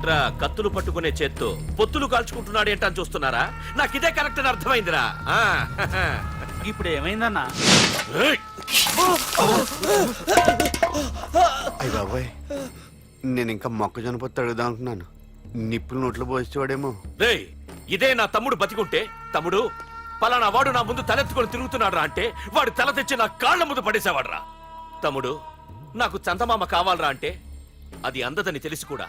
ఏంట్రా కత్తులు పట్టుకునే చేత్తో పొత్తులు కాల్చుకుంటున్నాడు ఏంటని చూస్తున్నారా? నాకు ఇదే కరెక్ట్ అని అర్థమైందిరా. ఇప్పుడు ఏమైందన్నా? అయ్య బాబాయ్, నేను ఇంకా మొక్కజొన్న పొత్తు అడుగుదాం అనుకున్నాను. నిప్పులు నోట్లో పోసేవాడేమో. రేయ్, ఇదే నా తమ్ముడు బతికుంటే, తమ్ముడు పలానా వాడు నా ముందు తలెత్తుకొని తిరుగుతున్నాడు అంటే వాడు తల తెచ్చి నా కాళ్ల ముందు పడేసేవాడ్రా. తమ్ముడు, నాకు చందమామ కావాలరా అంటే అది అందదని తెలిసి కూడా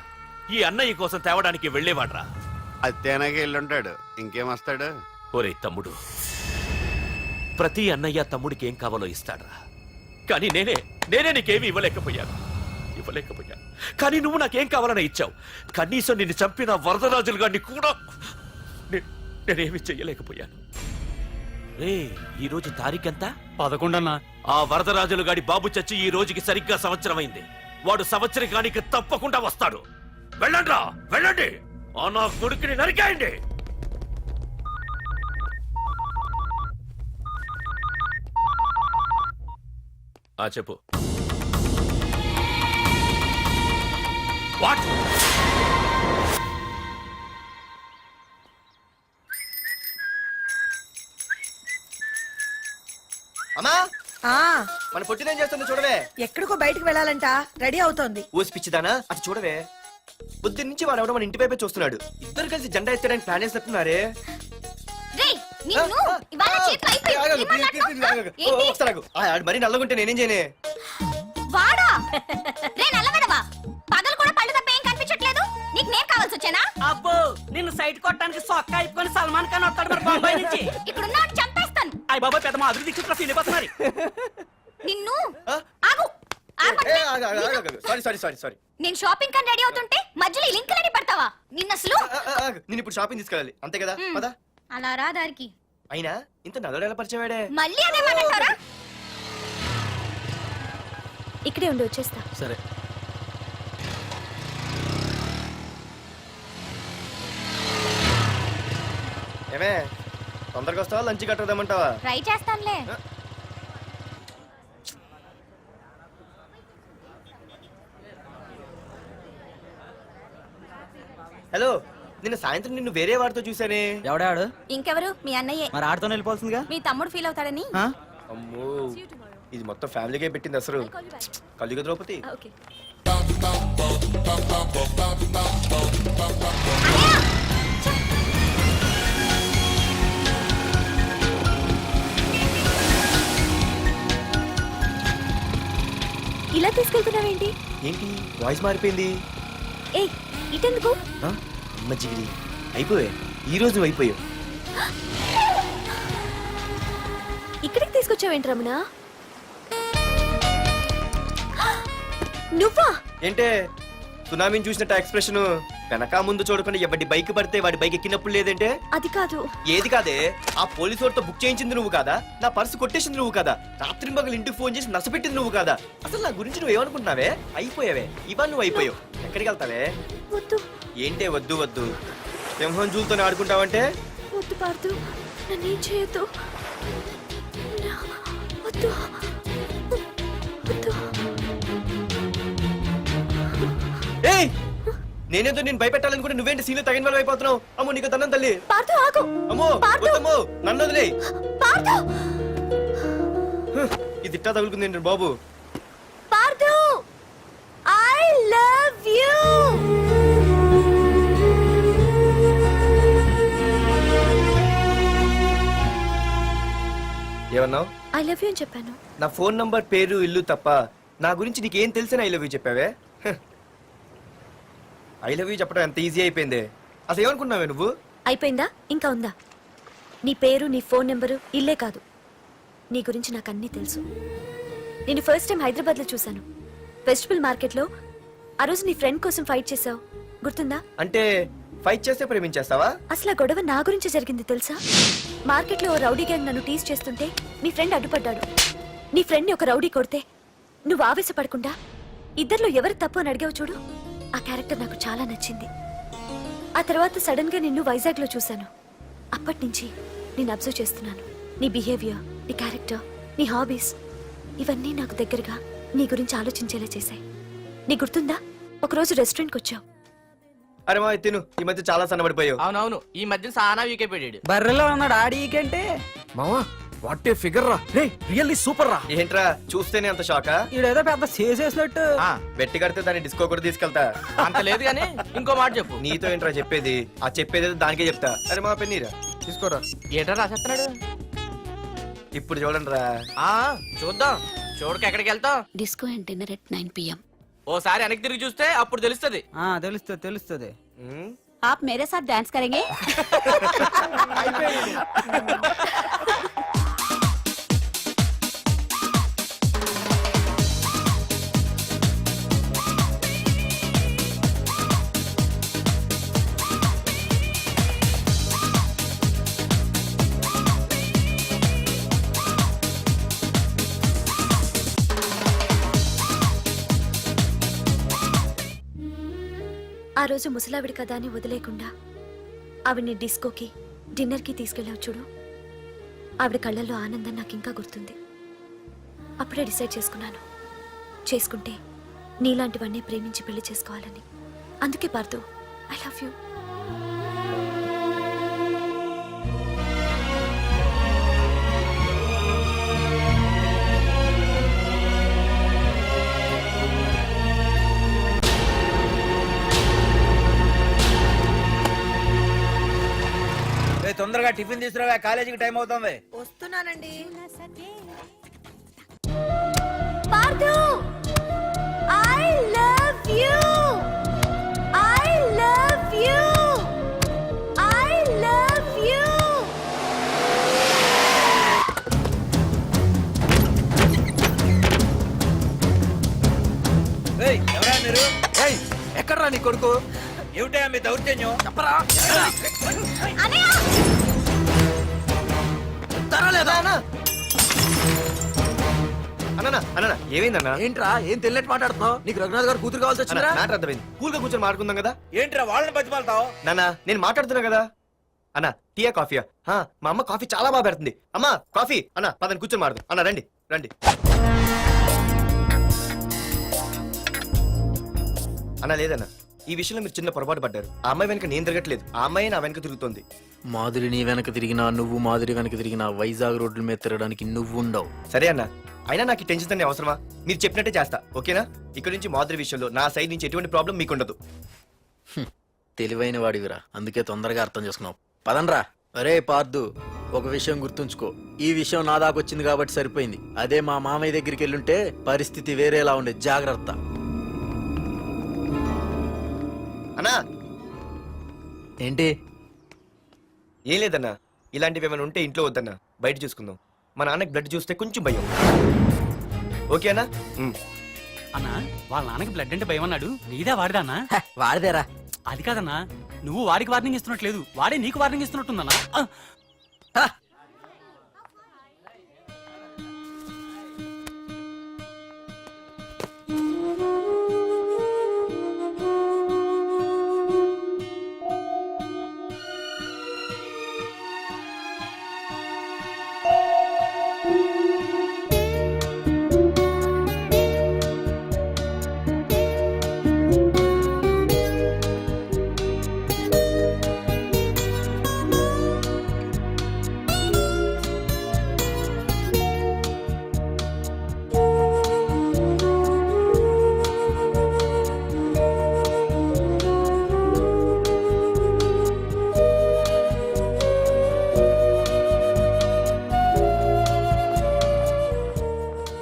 ఈ అన్నయ్య కోసం తేవడానికి వెళ్లేవాడ్రా. అత్తేనాగే వెళ్ళుంటాడు, ఇంకేమొస్తాడు? ఒరే తమ్ముడు, ప్రతి అన్నయ్య తమ్ముడికి ఏం కావాలో ఇస్తాడ్రా. కానీ నేనే నీకేమీ ఇవ్వలేకపోయాను. కానీ నువ్వు నాకేం కావాలని ఇచ్చావు. కనీసం నిన్ను చంపిన వరదరాజులు గారిని కూడా నేనేమి చెయ్యలేకపోయాను. రే, ఈ రోజు తారీఖెంత? 11 అన్నా. ఆ వరదరాజులు గాడి బాబు చచ్చి ఈ రోజుకి సరిగ్గా సంవత్సరం అయింది. వాడు సంవత్సరానికి తప్పకుండా వస్తాడు. వెళ్ళండ్రా, వెళ్ళండి. ఆ నా కొడుకుని నరికేయండి. చెప్పు. వాట్? అమ్మా, మన పొట్టినేం చేస్తుంది చూడవే. ఎక్కడికో బయటికి వెళ్ళాలంట, రెడీ అవుతోంది. ఊసి పిచ్చిదానా, అది చూడవే. బుద్ధి నుంచి వాడు ఎవడో మన ఇంటి వైపే చూస్తున్నాడు. ఇద్దరు కలిసి జెండా ఎత్తడానికి ప్లాన్ వేస్తున్నట్టున్నారే. మరి నల్లగుంటే నేనేం చేయనే? వాడా రే నల్లవడవా, పగలు కూడా పళ్ళు తప్ప ఏం కనిపించట్లేదు. నీకు నేను కావాల్సి వచ్చానా? అబ్బో, నిన్ను సైట్ కొట్టడానికి సొక్క అయిపోయి సల్మాన్ ఖాన్ వస్తాడు మరి బొంబాయి నుంచి. ఇక్కడున్నా చంపేస్తాను. అయ్య బాబా, పెద్ద మా అభివృద్ధి క్షేత్రం వెళ్ళిపోతున్నారు. నిన్ను ఆగు. సారీ. నేను షాపింగ్ కని రెడీ అవుతుంటే మధ్యలో ఈ లింక్ రెడీ పెడతావా? నిన్న అసలు నేను ఇప్పుడు షాపింగ్ తీసుకెళ్ళాలి, అంతే కదా? పదా. అలా రా దారికి. అయినా ఇంత నల్లడు ఎలా పరిచయవాడే? మళ్ళీ అదే మాట్లాడతారా? ఇక్కడే ఉండి వచ్చేస్తా. సరే. ఏమే, తొందరగా వస్తావా? లంచ్ కట్టదామంటావా? ట్రై చేస్తానులే. హలో, నిన్న సాయంత్రం నిన్ను వేరే వాడితో చూసానే. ఎవడాడు? ఇంకెవరు? మీ అన్నయ్యే. మరి ఆడుతో వెళ్ళిపోతుందిగా. మీ తమ్ముడు ఫీల్ అవుతాడని. అమ్మో, ఇది మొత్తం ఫ్యామిలీకే పెట్టింది అసలు. కలియుగ ద్రౌపది. ఓకే. ఇలా తీసుకెళ్తున్నావేంటి? ఏంటి వాయిస్ మారిపోయింది? ఏ, ఇటెందుకు? అమ్మ జిగిరి, అయిపోయా. ఈ రోజు అయిపోయావు. ఇక్కడికి తీసుకొచ్చావేంటి రమణ? నువ్వా? ఏంటే సునామీని చూసినట్టు ఎక్స్ప్రెషన్? వెనక ముందు చూడకుండా ఎవడి బైక్ పడితే వాడి బైక్ ఎక్కినప్పుడు లేదంటే? అది కాదు. ఏది కాదే? ఆ పోలీసు వాడితో బుక్ చేయించింది నువ్వు కాదా? నా పర్సు కొట్టేసింది నువ్వు కాదా? రాత్రి మగలు ఇంటికి ఫోన్ చేసి నసపెట్టింది నువ్వు కాదా? అసలు నా గురించి నువ్వు ఏమనుకుంటున్నావే? అయిపోయావే. ఇవాళ నువ్వు అయిపోయావు. ఎక్కడికి వెళ్తావే? వద్దు. ఏంటే వద్దు? సింహం జూలతో ఆడుకుంటావంటే? వద్దు పార్దు, నన్నేం చేయొద్దు. వద్దు. ఏయ్, నేనేదో నేను భయపెట్టాలనుకుంటే నువ్వేంటి సీన్లో తగిన వాళ్ళు అయిపోతున్నావు? అమ్మో, నీకు దండం తల్లి. పార్దు, ఆగు. అమ్మో, వద్దమ్మో, నన్ను వదిలే. పార్దు, ఇది ఇట్టా తగులుకుంది బాబు. Pardhu, I love you. ఏమన్నావు? ఐ లవ్ యూ అని చెప్పాను. నా ఫోన్ నంబర్, పేరు, ఇల్లు తప్ప నా గురించి నీకేం తెలిసిన ఐ లవ్ యూ చెప్పావే? ఐ లవ్ యూ చెప్పడం ఎంత ఈజీ అయిపోయిందే. అసలు ఏమనుకున్నావే నువ్వు? అయిపోయిందా? ఇంకా ఉందా? నీ పేరు, నీ ఫోన్ నెంబరు, ఇల్లే కాదు, నీ గురించి నాకు అన్నీ తెలుసు. నేను ఫస్ట్ టైం హైదరాబాద్లో చూశాను, వెజిటబుల్ మార్కెట్లో. ఆ రోజు నీ ఫ్రెండ్ కోసం ఫైట్ చేసావు, గుర్తుందా? అంటే ఫైట్ చేస్తే ప్రేమించేస్తావా? అసలు ఆ గొడవ నా గురించి జరిగింది తెలుసా? మార్కెట్లో ఓ రౌడీ గ్యాంగ్ నన్ను టీజ్ చేస్తుంటే నీ ఫ్రెండ్ అడ్డుపడ్డాడు. నీ ఫ్రెండ్ని ఒక రౌడీ కొడితే నువ్వు ఆవేశపడకుండా ఇద్దరిలో ఎవరు తప్పు అని అడిగావు చూడు, ఆ క్యారెక్టర్ నాకు చాలా నచ్చింది. ఆ తర్వాత సడన్ గా నిన్ను వైజాగ్ లో చూశాను. అప్పటి నుంచి నేను అబ్జర్వ్ చేస్తున్నాను. నీ బిహేవియర్, నీ క్యారెక్టర్, నీ హాబీస్, ఇవన్నీ నాకు దగ్గరగా నీ గురించి ఆలోచించేలా చేశాయి. నీ గుర్తుందా, ఒకరోజు రెస్టారెంట్కి వచ్చావు. అరే మా తిను ఈ మధ్య చాలా సన్నబడిపోయావు. అవునవును ఈ మధ్య సానా వీకే పెట్టాడు. బర్రెలో ఉన్నాడు ఆడికంటే మావా వాట్ ఏ ఫిగర్ రా రే రియల్లీ సూపర్ రా. ఏంట్రా చూస్తేనే అంత షాకా? ఈడేదో పెద్ద చేసేసినట్టు. బెట్టి కడితే దాన్ని డిస్కో కూడా తీసుకెళ్తా. అంత లేదు గానీ ఇంకో మాట చెప్పు. నీతో ఏంట్రా చెప్పేది? ఆ చెప్పేది దానికే చెప్తా. అరే మా పెన్నీరా తీసుకోరా. ఏంట్రా రాసేస్తున్నాడు? ఇప్పుడు చూడండి రా. ఆ చూద్దాం. చూడక ఎక్కడికి వెళ్తాం? Disco and dinner at 9 PM. ఓసారి వెనక్కి తిరిగి చూస్తే అప్పుడు తెలుస్తది. తెలుస్తుంది తెలుస్తుంది. आप मेरे साथ डांस करेंगे? ఆ రోజు ముసలావిడి కదా అని వదిలేకుండా ఆవిడ్ని డిస్కోకి డిన్నర్కి తీసుకెళ్ళావు చూడు. ఆవిడ కళ్ళల్లో ఆనందం నాకు ఇంకా గుర్తుంది. అప్పుడే డిసైడ్ చేసుకుంటే నీలాంటివన్నీ ప్రేమించి పెళ్లి చేసుకోవాలని. అందుకే పార్థు, ఐ లవ్ యూ. తొందరగా టిఫిన్ తీసుకురా, కాలేజీకి టైం అవుతుంది. వస్తున్నానండి. Partha, I love you. I love you. I love you. ఎవరా మీరు? ఎక్కడ్రా నీ కొడుకు? ఏమిటా మీ దౌర్జన్యం? చెప్పరా. అన్నా అన్నా ఏమైందన్నా? ఏంట్రా ఏం తెలియట్ మాట్లాడుతున్నావు? నీకు రఘునాథ్ గారు కూతురు కావాల్సి వచ్చిందా? మ్యాటర్ అర్థమైంది. కూల్ గా కూర్చొని మాట్లాడుకుందాం కదా. ఏంట్రా వాళ్ళని బతిమాలతావు? నాన్న నేను మాట్లాడుతున్నా కదా. అన్నా టీయా కాఫీయా? మా అమ్మ కాఫీ చాలా బాగా పెడుతుంది. అమ్మా కాఫీ. అన్నా పదని కూర్చొని మాడదు. అన్నా రండి రండి. అన్నా లేదన్నా, ఈ విషయంలో మీరు చిన్న పొరపాటు పడ్డారు. ఆ అమ్మాయి వెనక నేను తిరగట్లేదు, ఆ అమ్మాయి నా వెనక తిరుగుతోంది. మాధురి నీ వెనక తిరిగినా, నువ్వు మాధురి వెనక తిరిగినా వైజాగ్ రోడ్ల మీద తిరగడానికి నువ్వు ఉండవు. సరే అన్నా, అయినా నాకు ఈ టెన్షన్ అనే అవసరమా? మీరు చెప్పినట్టే చేస్తా, ఓకేనా? ఇక్కడ నుంచి మాధురి విషయంలో నా సైడ్ నుంచి ఎటువంటి ప్రాబ్లం మీకు ఉండదు. తెలివైన వాడివిరా, అందుకే తొందరగా అర్థం చేసుకున్నావు. పదండ్రా. అరే పార్థు, ఒక విషయం గుర్తుంచుకో. ఈ విషయం నా దాకొచ్చింది కాబట్టి సరిపోయింది. అదే మా మామయ్య దగ్గరికి వెళ్ళుంటే పరిస్థితి వేరేలా ఉండేది. జాగ్రత్త. అన్నా ఏంటి? ఏం లేదన్నా, ఇలాంటివి ఏమైనా ఉంటే ఇంట్లో వద్దన్నా, బయట చూసుకుందాం. మా నాన్నకి బ్లడ్ చూస్తే కొంచెం భయం. ఓకే అన్నా? అన్నా వాళ్ళ నాన్నకి బ్లడ్ అంటే భయం అన్నాడు. నీదా వాడిదా అన్నా? వాడిదేరా. అది కాదన్నా, నువ్వు వాడికి వార్నింగ్ ఇస్తున్నట్లేదు, వాడే నీకు వార్నింగ్ ఇస్తున్నట్టుందన్నా.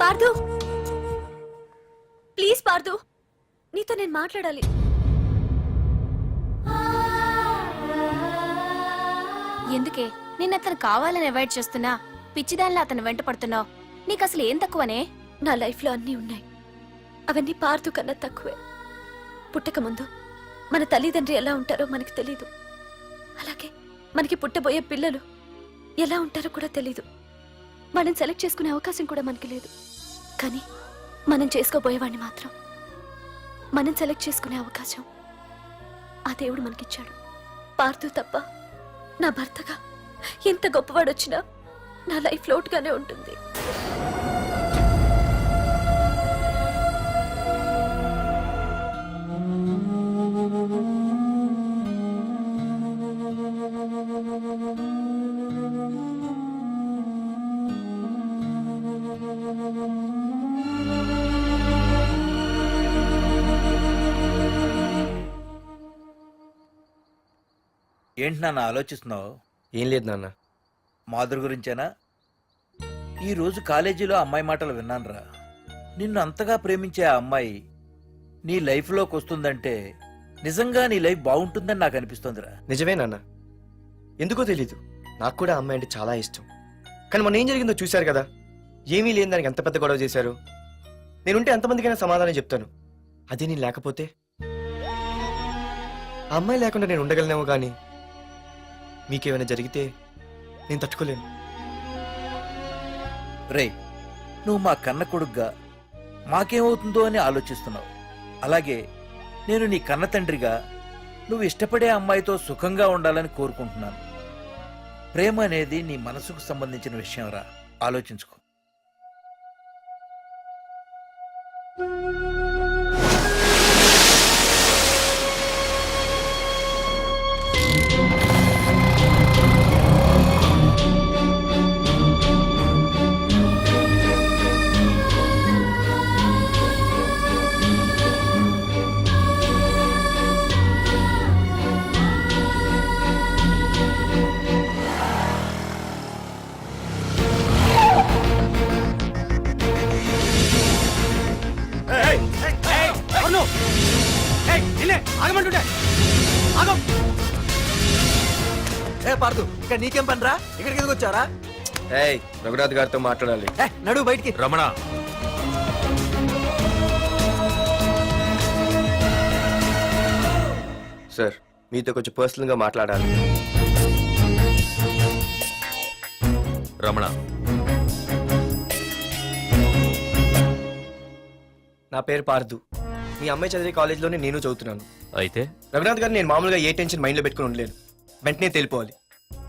పార్థు, ప్లీజ్ పార్థు, నీతో నేను మాట్లాడాలి. ఎందుకే నిన్న అతను కావాలని అవాయిడ్ చేస్తున్నా పిచ్చిదానిలో అతను వెంట పడుతున్నావు? నీకు అసలు ఏం తక్కువనే? నా లైఫ్లో అన్నీ ఉన్నాయి, అవన్నీ పార్థు కన్నా తక్కువే. పుట్టక ముందు మన తల్లిదండ్రి ఎలా ఉంటారో మనకి తెలీదు. అలాగే మనకి పుట్టబోయే పిల్లలు ఎలా ఉంటారో కూడా తెలీదు. మనం సెలెక్ట్ చేసుకునే అవకాశం కూడా మనకి లేదు. కానీ మనం చేసుకోబోయేవాడిని మాత్రం మనం సెలెక్ట్ చేసుకునే అవకాశం ఆ దేవుడు మనకిచ్చాడు. పార్థు తప్ప నా భర్తగా ఎంత గొప్పవాడొచ్చినా నా లైఫ్ లోటుగానే ఉంటుంది. ఏంటి నాన్న ఆలోచిస్తున్నావు? ఏం లేదు నాన్న. మాధురి గురించేనా? ఈ రోజు కాలేజీలో అమ్మాయి మాటలు విన్నానురా. నిన్ను అంతగా ప్రేమించే ఆ అమ్మాయి నీ లైఫ్లోకి వస్తుందంటే నిజంగా నీ లైఫ్ బాగుంటుందని నాకు అనిపిస్తోందిరా. నిజమే నాన్న. ఎందుకో తెలీదు, నాకు కూడా ఆ అమ్మాయి అంటే చాలా ఇష్టం. కానీ మొన్న ఏం జరిగిందో చూశారు కదా. ఏమీ లేని దానికి ఎంత పెద్ద గొడవ చేశారు. నేనుంటే ఎంతమందికైనా సమాధానం చెప్తాను. అదే నేను లేకపోతే ఆ అమ్మాయి లేకుండా నేను ఉండగలనేమో కానీ మీకేమైనా జరిగితే నేను తట్టుకోలేను. రేయ్, నువ్వు మా కన్న కొడుగ్గా మాకేమవుతుందో అని ఆలోచిస్తున్నావు. అలాగే నేను నీ కన్న తండ్రిగా నువ్వు ఇష్టపడే అమ్మాయితో సుఖంగా ఉండాలని కోరుకుంటున్నాను. ప్రేమ అనేది నీ మనసుకు సంబంధించిన విషయం రా, ఆలోచించుకో. ఆగమంటుంటే ఆగం. ఏ పార్దు, ఇక్కడ నీకేం పనిరా? ఇక్కడికి ఎందుకు వచ్చారా? ఏయ్, రఘునాథ్ గారితో మాట్లాడాలి. నడు బయటికి. రమణ, సార్, మీతో కొంచెం పర్సనల్ గా మాట్లాడాలి. రమణ, నా పేరు పార్దు. మీ అమ్మాయి చదివే కాలేజ్లోనే నేను చదువుతున్నాను. అయితే రఘునాథ్ గారు, నేను మామూలుగా ఏ టెన్షన్ మైండ్లో పెట్టుకుని ఉండలేను. వెంటనే తెలిపోవాలి.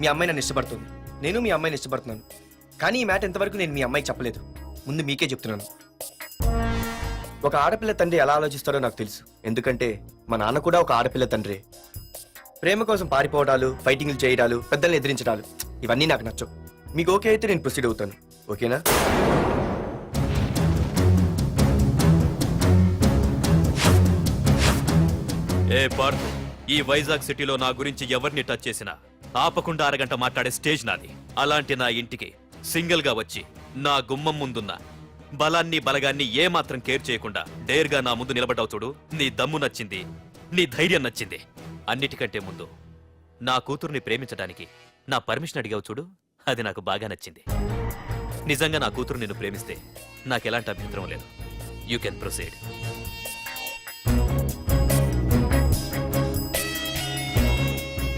మీ అమ్మాయి నన్ను ఇష్టపడుతుంది, నేను మీ అమ్మాయిని ఇష్టపడుతున్నాను. కానీ ఈ మ్యాటర్ ఎంతవరకు నేను మీ అమ్మాయికి చెప్పలేదు. ముందు మీకే చెప్తున్నాను. ఒక ఆడపిల్ల తండ్రి ఎలా ఆలోచిస్తారో నాకు తెలుసు. ఎందుకంటే మా నాన్న కూడా ఒక ఆడపిల్ల తండ్రి. ప్రేమ కోసం పారిపోవడాలు, ఫైటింగ్లు చేయడాలు, పెద్దల్ని ఎదిరించడాలు ఇవన్నీ నాకు నచ్చవు. మీకు ఓకే అయితే నేను ప్రొసీడ్ అవుతాను. ఓకేనా? ఏ పార్త్, ఈ వైజాగ్ సిటీలో నా గురించి ఎవరిని టచ్ చేసినా ఆపకుండా అరగంట మాట్లాడే స్టేజ్ నాది. అలాంటి నా ఇంటికి సింగిల్ గా వచ్చి నా గుమ్మం ముందున్న బలాన్ని బలగాన్ని ఏమాత్రం కేర్ చేయకుండా డేర్గా నా ముందు నిలబడ్డావు చూడు. నీ దమ్ము నచ్చింది, నీ ధైర్యం నచ్చింది. అన్నిటికంటే ముందు నా కూతుర్ని ప్రేమించడానికి నా పర్మిషన్ అడిగావు చూడు, అది నాకు బాగా నచ్చింది. నిజంగా నా కూతురు నిన్ను ప్రేమిస్తే నాకెలాంటి అభ్యంతరం లేదు. You can proceed.